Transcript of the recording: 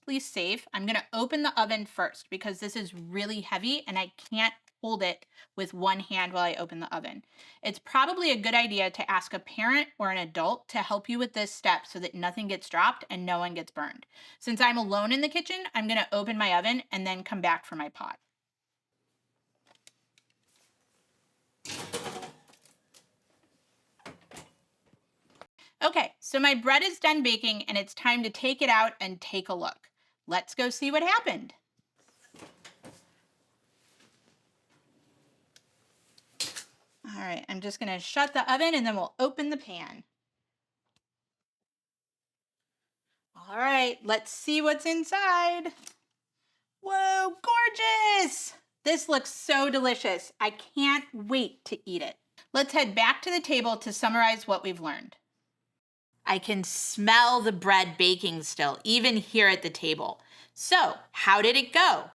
perfectly safe, I'm going to open the oven first because this is really heavy and I can't hold it with one hand while I open the oven. It's probably a good idea to ask a parent or an adult to help you with this step so that nothing gets dropped and no one gets burned. Since I'm alone in the kitchen, I'm going to open my oven and then come back for my pot. Okay, so my bread is done baking and it's time to take it out and take a look. Let's go see what happened. All right, I'm just gonna shut the oven and then we'll open the pan. All right, let's see what's inside. Whoa, gorgeous! This looks so delicious. I can't wait to eat it. Let's head back to the table to summarize what we've learned. I can smell the bread baking still, even here at the table. So, how did it go?